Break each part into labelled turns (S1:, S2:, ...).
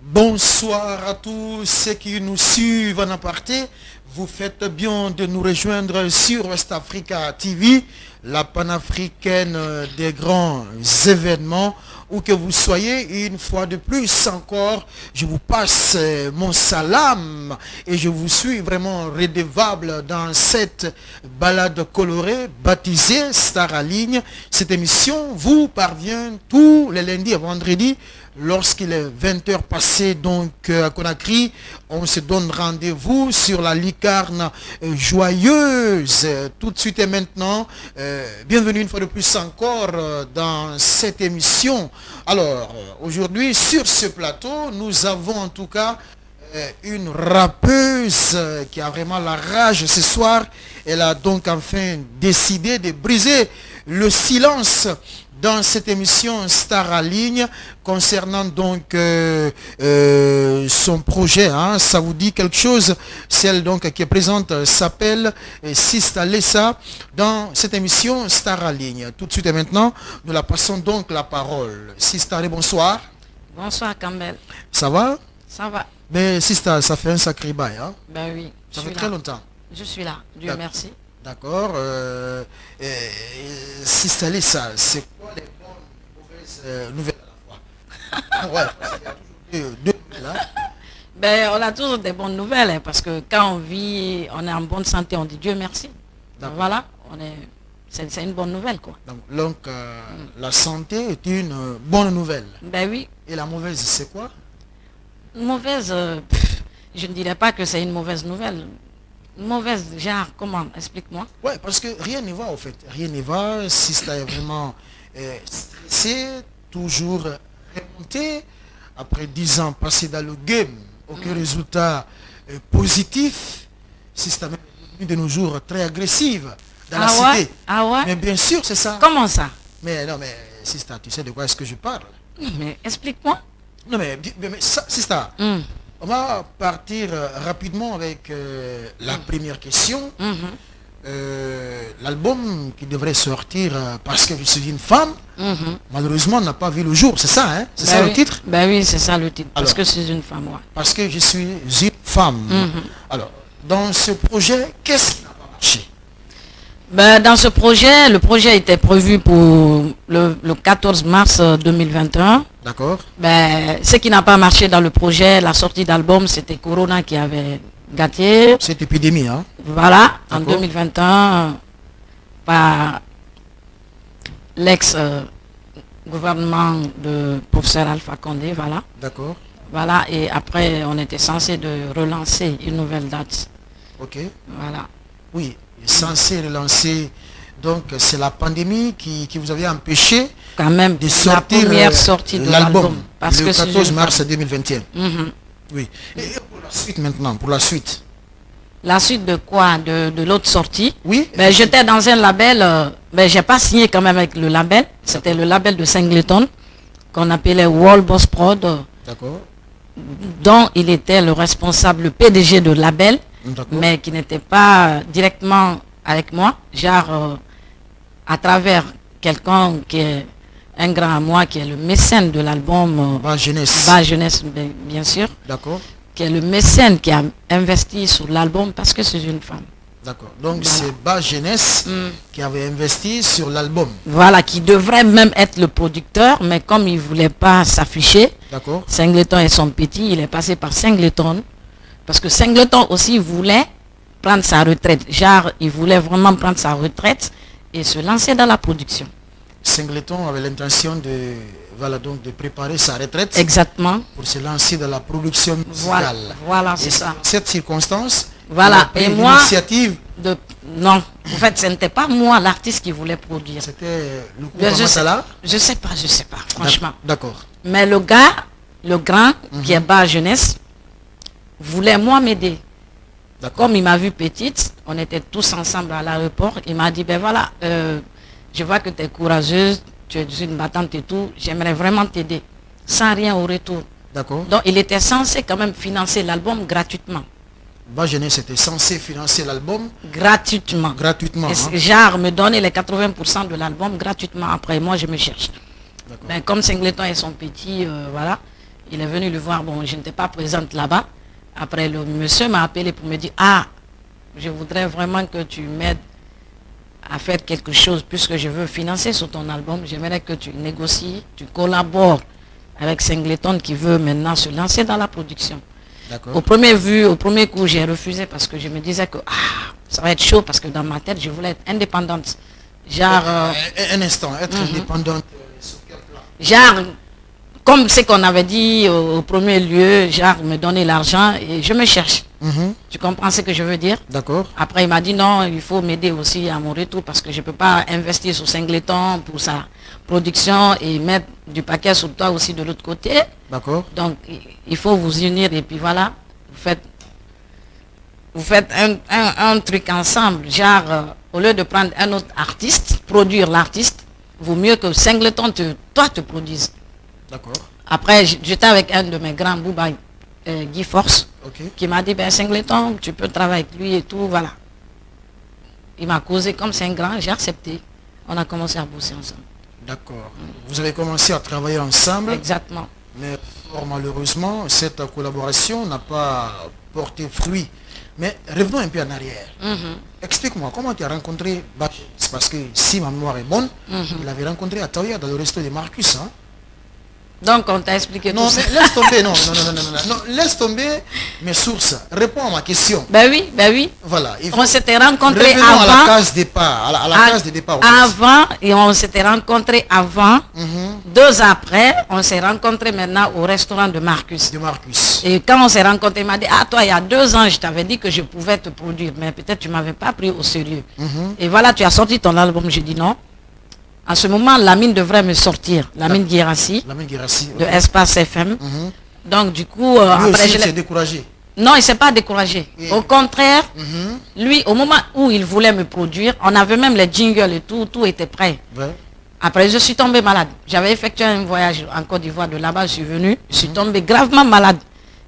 S1: Bonsoir à tous ceux qui nous suivent en aparté. Vous faites bien de nous rejoindre sur West Africa TV, la panafricaine des grands événements. Où que vous soyez, une fois de plus encore, je vous passe mon salam et je vous suis vraiment redevable dans cette balade colorée baptisée Star à ligne. Cette émission vous parvient tous les lundis et vendredis. Lorsqu'il est 20h passé donc à Conakry, on se donne rendez-vous sur la lucarne joyeuse. Tout de suite et maintenant, bienvenue une fois de plus encore dans cette émission. Alors, aujourd'hui sur ce plateau, nous avons en tout cas une rappeuse qui a vraiment la rage ce soir. Elle a donc enfin décidé de briser le silence dans cette émission Star à ligne concernant donc son projet, hein, ça vous dit quelque chose? Celle donc qui est présente s'appelle Sista Lessa dans cette émission Star à ligne. Tout de suite et maintenant, nous la passons donc la parole. Sista, bonsoir.
S2: Bonsoir Campbell.
S1: Ça va?
S2: Ça va.
S1: Mais Sista, ça fait un sacré bail, hein?
S2: Ben oui.
S1: Ça fait très longtemps.
S2: Je suis là, Dieu merci.
S1: D'accord. Sista Lessa, c'est quoi les bonnes et mauvaises nouvelles à la fois? Ouais, parce qu'il y a toujours deux nouvelles, hein?
S2: Ben, on a toujours des bonnes nouvelles, hein, parce que quand on vit, on est en bonne santé, on dit Dieu merci. Voilà, c'est une bonne nouvelle, quoi.
S1: Donc la santé est une bonne nouvelle.
S2: Ben oui.
S1: Et la mauvaise, c'est quoi?
S2: Mauvaise, je ne dirais pas que c'est une mauvaise nouvelle. Mauvaise, genre, comment? Explique-moi.
S1: Ouais, parce que rien ne va, au fait. Rien ne va. Si c'est vraiment stressé, toujours remonté, après 10 ans passés dans le game, aucun résultat positif, si c'est même de nos jours très agressive dans la cité.
S2: Ah ouais?
S1: Mais bien sûr, c'est ça.
S2: Comment ça?
S1: Mais non, mais Sista, tu sais de quoi est-ce que je parle?
S2: Non, mais explique-moi.
S1: Non, mais ça, Sista, on va partir rapidement avec la première question. L'album qui devrait sortir parce que je suis une femme, malheureusement n'a pas vu le jour, c'est ça, hein? C'est ça le titre?
S2: Ben oui, c'est ça le titre,
S1: alors,
S2: parce que je suis une femme, ouais.
S1: Parce que je suis une femme. Alors, dans ce projet, qu'est-ce qui n'a pas marché?
S2: Ben, dans ce projet, le projet était prévu pour le 14 mars 2021.
S1: D'accord.
S2: Ben, ce qui n'a pas marché dans le projet, la sortie d'album, c'était Corona qui avait gâté.
S1: Cette épidémie, hein?
S2: Voilà, en 2021, par l'ex-gouvernement de professeur Alpha Condé, voilà.
S1: D'accord.
S2: Voilà, et après, on était censé de relancer une nouvelle date.
S1: Ok.
S2: Voilà.
S1: Oui, censé relancer. Donc, c'est la pandémie qui vous avait empêché
S2: quand même
S1: de sortir
S2: la première sortie de l'album.
S1: Parce le 14 mars 2021. Oui. Et pour la suite maintenant, pour la suite.
S2: La suite de quoi? De l'autre sortie?
S1: Oui.
S2: Ben, j'étais dans un label, mais j'ai pas signé quand même avec le label. C'était le label de Singleton, qu'on appelait World Boss Prod.
S1: D'accord.
S2: Dont il était le responsable, le PDG de label, mais qui n'était pas directement avec moi, genre à travers quelqu'un qui est un grand à moi, qui est le mécène de l'album
S1: Bas Jeunesse.
S2: Bas Jeunesse, bien sûr.
S1: D'accord.
S2: Qui est le mécène qui a investi sur l'album parce que c'est une femme.
S1: D'accord. Donc c'est Bas Jeunesse qui avait investi sur l'album.
S2: Voilà, qui devrait même être le producteur, mais comme il ne voulait pas s'afficher, Singleton et son petit, il est passé par Singleton. Parce que Singleton aussi voulait prendre sa retraite. Genre, il voulait vraiment prendre sa retraite et se lancer dans la production.
S1: Singleton avait l'intention de, voilà, donc de préparer sa retraite.
S2: Exactement.
S1: Pour se lancer dans la production musicale.
S2: Voilà, c'est ça.
S1: Cette circonstance,
S2: voilà, et moi,
S1: l'initiative
S2: non, en fait, ce n'était pas moi l'artiste qui voulait produire.
S1: C'était le groupe Masala.
S2: Je sais pas, franchement.
S1: D'accord.
S2: Mais le gars, le grand, qui est Bas Jeunesse, voulait moi m'aider. Comme il m'a vu petite, on était tous ensemble à l'aéroport, il m'a dit, ben voilà, je vois que tu es courageuse, tu es une battante et tout, j'aimerais vraiment t'aider, sans rien au retour.
S1: D'accord.
S2: Donc il était censé quand même financer l'album gratuitement.
S1: Bas Jeunesse était censé financer l'album
S2: gratuitement.
S1: Gratuitement.
S2: Genre me donner les 80% de l'album gratuitement. Après moi je me cherche. Ben, comme Singleton et son petit, voilà, Il est venu le voir. Bon, je n'étais pas présente là-bas. Après, le monsieur m'a appelé pour me dire, ah, je voudrais vraiment que tu m'aides à faire quelque chose puisque je veux financer sur ton album. J'aimerais que tu négocies, tu collabores avec Singleton qui veut maintenant se lancer dans la production. Au premier coup, j'ai refusé parce que je me disais que ça va être chaud parce que dans ma tête, je voulais être indépendante. Genre...
S1: un instant, être indépendante sur quel plan?
S2: Genre, comme ce qu'on avait dit au premier lieu, genre me donner l'argent et je me cherche. Tu comprends ce que je veux dire?
S1: D'accord.
S2: Après, il m'a dit non, il faut m'aider aussi à mon retour parce que je ne peux pas investir sur Singleton pour sa production et mettre du paquet sur toi aussi de l'autre côté.
S1: D'accord.
S2: Donc, il faut vous unir et puis voilà, vous faites un truc ensemble. Genre, au lieu de prendre un autre artiste, produire l'artiste, vaut mieux que Singleton toi te produise.
S1: D'accord.
S2: Après, j'étais avec un de mes grands Bouba, Guy Force, qui m'a dit, ben Singleton, tu peux travailler avec lui et tout, voilà. Il m'a causé comme c'est un grand, j'ai accepté. On a commencé à bosser ensemble.
S1: D'accord. Vous avez commencé à travailler ensemble.
S2: Exactement.
S1: Mais fort malheureusement, cette collaboration n'a pas porté fruit. Mais revenons un peu en arrière. Explique-moi, comment tu as rencontré Bach? Parce que si ma mémoire est bonne, il avait rencontré à Taouya dans le resto de Marcus. Hein?
S2: Donc on t'a expliqué tout ça.
S1: Laisse tomber, non, laisse tomber mes sources. Réponds à ma question.
S2: Ben oui.
S1: Voilà.
S2: On s'était rencontrés
S1: avant. À la case départ. À la case de départ.
S2: Avant, et on s'était rencontrés avant. 2 ans après, on s'est rencontrés maintenant au restaurant de Marcus. Et quand on s'est rencontrés, il m'a dit, ah toi, il y a 2 ans, je t'avais dit que je pouvais te produire, mais peut-être tu ne m'avais pas pris au sérieux. Et voilà, tu as sorti ton album. J'ai dit non. En ce moment, Lamine devrait me sortir. Lamine Guirassi, de Espace FM. Donc du coup,
S1: après je l'ai découragé.
S2: Non, il ne s'est pas découragé. Au contraire, lui, au moment où il voulait me produire, on avait même les jingles et tout était prêt. Après, je suis tombée malade. J'avais effectué un voyage en Côte d'Ivoire, de là-bas, je suis venue. Je suis tombée gravement malade.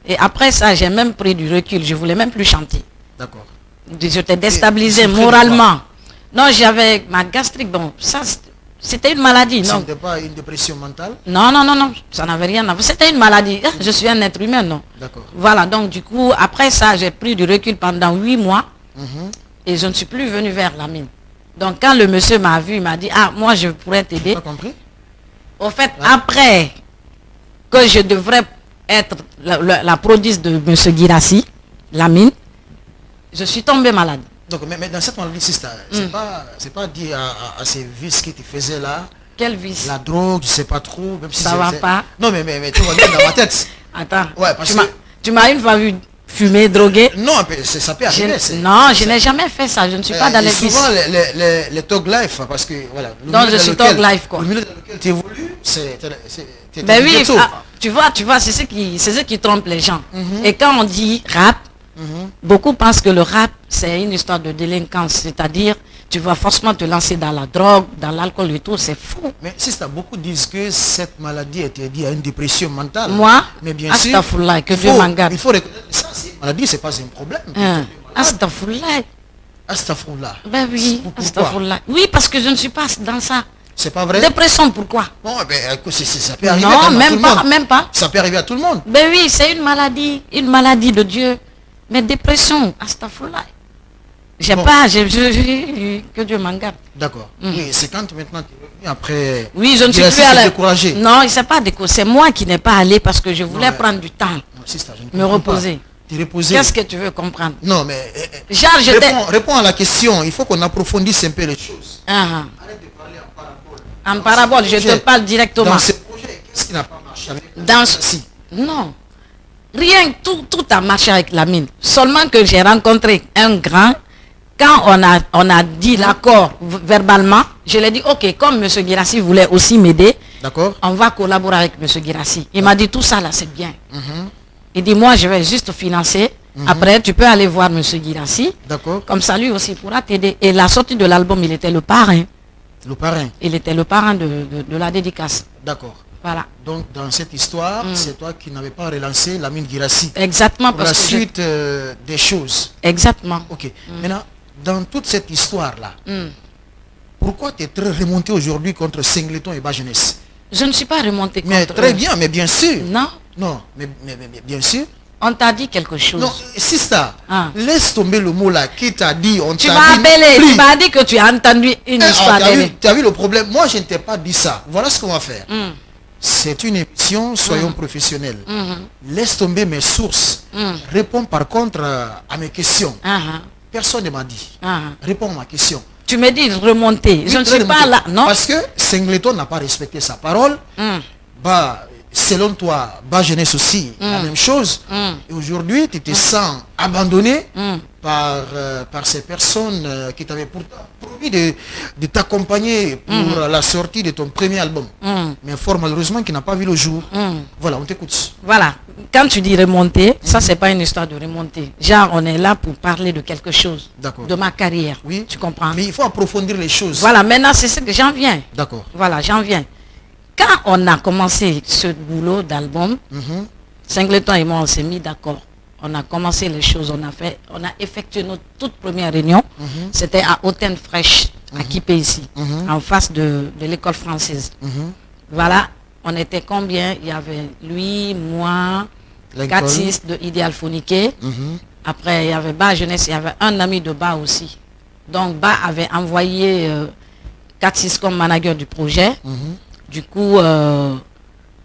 S2: Et après ça, j'ai même pris du recul. Je ne voulais même plus chanter.
S1: D'accord.
S2: J'étais déstabilisée moralement. Non, j'avais ma gastrique. Bon, ça... C'était une maladie, non?
S1: C'était pas une dépression mentale?
S2: Non, ça n'avait rien à voir. C'était une maladie. Je suis un être humain, non?
S1: D'accord.
S2: Voilà, donc du coup, après ça, j'ai pris du recul pendant 8 mois et je ne suis plus venu vers la mine. Donc quand le monsieur m'a vu, il m'a dit, ah, moi je pourrais t'aider.
S1: Tu as compris?
S2: Au fait, après que je devrais être la produce de monsieur Guirassi, la mine, je suis tombée malade.
S1: Donc, mais dans cette maladie, c'est pas dit à ces vices que tu faisais là.
S2: Quel vice?
S1: La drogue, je sais pas trop. Même si
S2: ça va pas.
S1: Non, mais tu vas bien dans ma tête.
S2: Attends.
S1: Ouais, parce
S2: tu m'as une fois vu fumer, droguer?
S1: Non, ça peut arriver.
S2: Non, je n'ai jamais fait ça. Je ne suis pas dans les vices.
S1: Souvent, les talk life, parce que voilà.
S2: Donc, je suis talk life, quoi.
S1: Le milieu dans lequel tu évolues, c'est...
S2: Ben oui, tu vois, c'est ce qui trompe les gens. Et quand on dit rap, beaucoup pensent que le rap, c'est une histoire de délinquance. C'est-à-dire, tu vas forcément te lancer dans la drogue, dans l'alcool et tout. C'est fou.
S1: Mais si beaucoup disent que cette maladie était liée à une dépression mentale.
S2: Moi,
S1: mais bien sûr,
S2: que Dieu m'en garde.
S1: Il faut reconnaître ça. Cette maladie, c'est pas un problème. Astaghfirullah.
S2: Ben oui, astaghfirullah. Oui, parce que je ne suis pas dans ça.
S1: C'est pas vrai?
S2: Dépression, pourquoi?
S1: Bon, ben, ça peut arriver
S2: non,
S1: même pas. Ça peut arriver à tout le monde.
S2: Ben oui, c'est une maladie de Dieu. Mais dépression, astaghfirullah. J'ai pas, que Dieu m'en garde.
S1: D'accord. Oui, c'est quand maintenant tu es revenu après.
S2: Oui, je ne suis plus allé.
S1: Découragé.
S2: Non, il ne s'est pas découragé. C'est moi qui n'ai pas allé parce que je voulais prendre du temps.
S1: Non, sister, je ne
S2: me reposer.
S1: Reposer.
S2: Qu'est-ce que tu veux comprendre?
S1: Non, mais
S2: réponds
S1: à la question. Il faut qu'on approfondisse un peu les choses.
S2: Arrête de parler en parabole. Je te parle directement.
S1: Dans ce projet, qu'est-ce qui n'a pas marché avec
S2: Non. Rien, tout a marché avec la mine. Seulement que j'ai rencontré un grand. Quand on a dit l'accord verbalement, je lui ai dit, ok, comme M. Guirassi voulait aussi m'aider, on va collaborer avec M. Guirassi. Il m'a dit, tout ça là, c'est bien. Il dit, moi, je vais juste financer. Après, tu peux aller voir M. Guirassi. Comme ça, lui aussi pourra t'aider. Et la sortie de l'album, il était le parrain.
S1: Le parrain? Il
S2: était le parrain de la dédicace.
S1: D'accord.
S2: Voilà.
S1: Donc, dans cette histoire, c'est toi qui n'avais pas relancé Lamine Guirassi.
S2: Exactement.
S1: Pour la suite des choses.
S2: Exactement.
S1: Ok. Maintenant, dans toute cette histoire-là, pourquoi tu es très remonté aujourd'hui contre Singleton et Bas Jeunesse?
S2: Je ne suis pas remonté contre
S1: très bien, mais bien sûr.
S2: Non.
S1: Non, mais bien sûr.
S2: On t'a dit quelque chose.
S1: Non, c'est ça.
S2: Ah.
S1: Laisse tomber le mot là. Qui t'a dit?
S2: Tu m'as appelé, tu m'as dit que tu as entendu une histoire d'elle.
S1: Tu as vu le problème? Moi, je ne t'ai pas dit ça. Voilà ce qu'on va faire.
S2: Mm.
S1: C'est une émission, soyons professionnels.
S2: Mhm.
S1: Laisse tomber mes sources. Réponds par contre à mes questions. Personne ne m'a dit. Réponds à ma question.
S2: Tu me dis remonter. Je ne suis pas là, non?
S1: Parce que Singleton n'a pas respecté sa parole. Bah, selon toi, Bas Jeunesse aussi, la même chose. Et aujourd'hui, tu te sens abandonné par ces personnes qui t'avaient pourtant promis de t'accompagner pour la sortie de ton premier album. Mais fort malheureusement, qui n'a pas vu le jour. Voilà, on t'écoute.
S2: Voilà. Quand tu dis remonter, ça, c'est pas une histoire de remonter. Genre, on est là pour parler de quelque chose.
S1: D'accord.
S2: De ma carrière.
S1: Oui.
S2: Tu comprends?
S1: Mais il faut approfondir les choses.
S2: Voilà, maintenant, c'est ce que j'en viens.
S1: D'accord.
S2: Voilà, j'en viens. Quand on a commencé ce boulot d'album, Singleton et moi, on s'est mis d'accord. On a commencé les choses, on a effectué notre toute première réunion. C'était à Hautaine Fraîche, à Kipé ici, en face de l'école française. Voilà, on était combien? Il y avait lui, moi, Katis de Idéal Phoniqué. Après, il y avait Bas Jeunesse, il y avait un ami de Bas aussi. Donc, Bas avait envoyé Katis comme manager du projet. Du coup,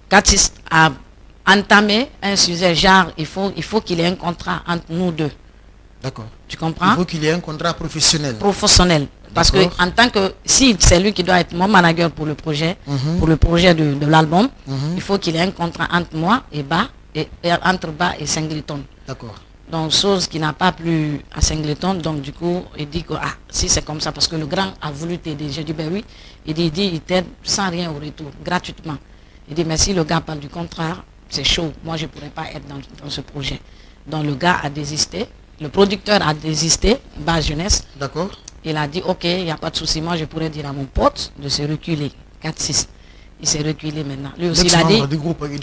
S2: Katis a entamé un sujet genre, il faut qu'il y ait un contrat entre nous deux. D'accord. Tu comprends?
S1: Il faut qu'il y ait un contrat professionnel.
S2: Professionnel. Parce que en tant que, si c'est lui qui doit être mon manager pour le projet, de l'album, il faut qu'il y ait un contrat entre moi et Bas, et entre Bas et Singleton. D'accord. Donc, chose qui n'a pas plu à Singleton. Donc, du coup, il dit que, si c'est comme ça, parce que le grand a voulu t'aider. J'ai dit, ben oui. Il dit, il t'aide sans rien au retour, gratuitement. Il dit, mais si le gars parle du contraire, c'est chaud. Moi, je ne pourrais pas être dans ce projet. Donc, le gars a désisté. Le producteur a désisté, Bas Jeunesse. D'accord. Il a dit, ok, il n'y a pas de souci. Moi, je pourrais dire à mon pote de se reculer. 4-6. Il s'est reculé maintenant. Lui aussi, il a dit,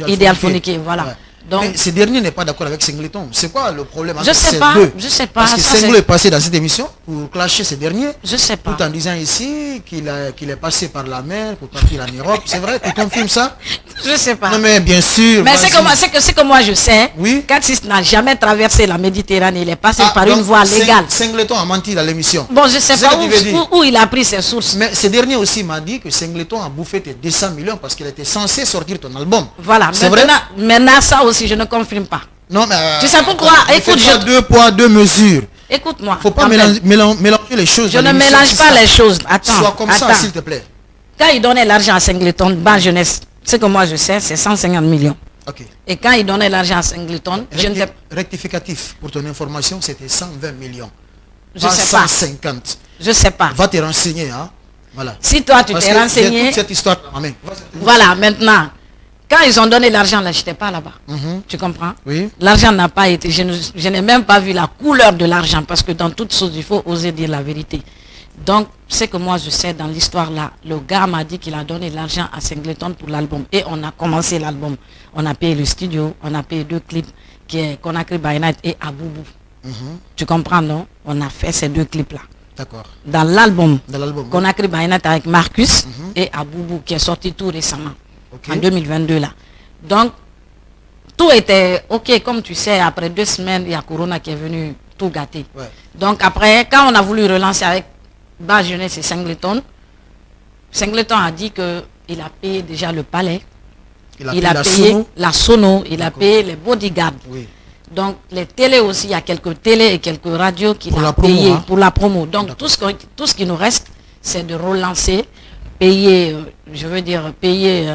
S2: Idéal Phoniqué, voilà. Ouais.
S1: Donc, mais ce dernier n'est pas d'accord avec Singleton. C'est quoi le problème
S2: entre ces deux? Je sais pas.
S1: Parce que Singleton est passé dans cette émission pour clasher ces derniers.
S2: Je sais pas.
S1: Tout en disant ici qu'il est passé par la mer pour partir en Europe. C'est vrai? Tu confirmes ça?
S2: Je sais pas.
S1: Non mais bien sûr.
S2: Mais c'est que moi je sais. Oui. Katis n'a jamais traversé la Méditerranée. Il est passé par une voie légale.
S1: Singleton a menti dans l'émission.
S2: Bon, je sais pas où il a pris ses sources.
S1: Mais ce dernier aussi m'a dit que Singleton a bouffé tes 200 millions parce qu'il était censé sortir ton album.
S2: Voilà. C'est vrai? Maintenant ça aussi je ne confirme pas.
S1: Non mais
S2: tu sais pourquoi? Écoute,
S1: deux poids deux mesures.
S2: Écoute-moi.
S1: Faut pas mélanger les choses.
S2: Je ne mélange pas les choses. Attends.
S1: Sois comme ça, s'il te plaît.
S2: Quand il donnait l'argent à Singleton, Bas Jeunesse, ce que moi je sais, c'est 150 millions.
S1: Ok.
S2: Et quand il donnait l'argent à Singleton,
S1: rectificatif pour ton information, c'était 120 millions.
S2: Je sais pas.
S1: 150.
S2: Je sais pas.
S1: Va te renseigner, hein. Voilà.
S2: Si toi tu t'es renseigné.
S1: J'ai toute cette histoire dans ma main.
S2: Voilà, maintenant. Quand ils ont donné l'argent, là, je n'étais pas là-bas. Tu comprends? Oui. L'argent n'a pas été... Je n'ai même pas vu la couleur de l'argent parce que dans toutes choses, il faut oser dire la vérité. Donc, c'est que moi, je sais dans l'histoire là, le gars m'a dit qu'il a donné l'argent à Singleton pour l'album. Et on a commencé l'album. On a payé le studio, on a payé 2 clips, Conakry by Night et Aboubou. Tu comprends, non? On a fait ces 2 clips là. D'accord. Dans l'album, Conakry by Night avec Marcus et Aboubou qui est sorti tout récemment. En 2022 là. Donc, tout était ok, comme tu sais, après 2 semaines, il y a Corona qui est venu tout gâter. Ouais. Donc après, quand on a voulu relancer avec Bas Jeunesse et Singleton a dit qu'il a payé déjà le palais, il a payé la sono, il a payé les bodyguards. Oui. Donc les télés aussi, il y a quelques télés et quelques radios qu'il a payé pour la promo. Donc tout ce qui nous reste, c'est de relancer, payer, payer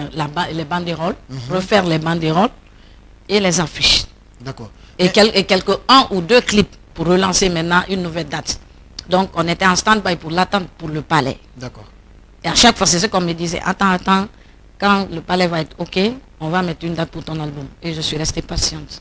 S2: les banderoles, refaire les banderoles et les affiches. D'accord. Et quelques 1 ou 2 clips pour relancer maintenant une nouvelle date. Donc on était en stand-by pour l'attendre pour le palais. D'accord. Et à chaque fois, c'est ce qu'on me disait, attends, quand le palais va être ok, on va mettre une date pour ton album. Et je suis restée patiente.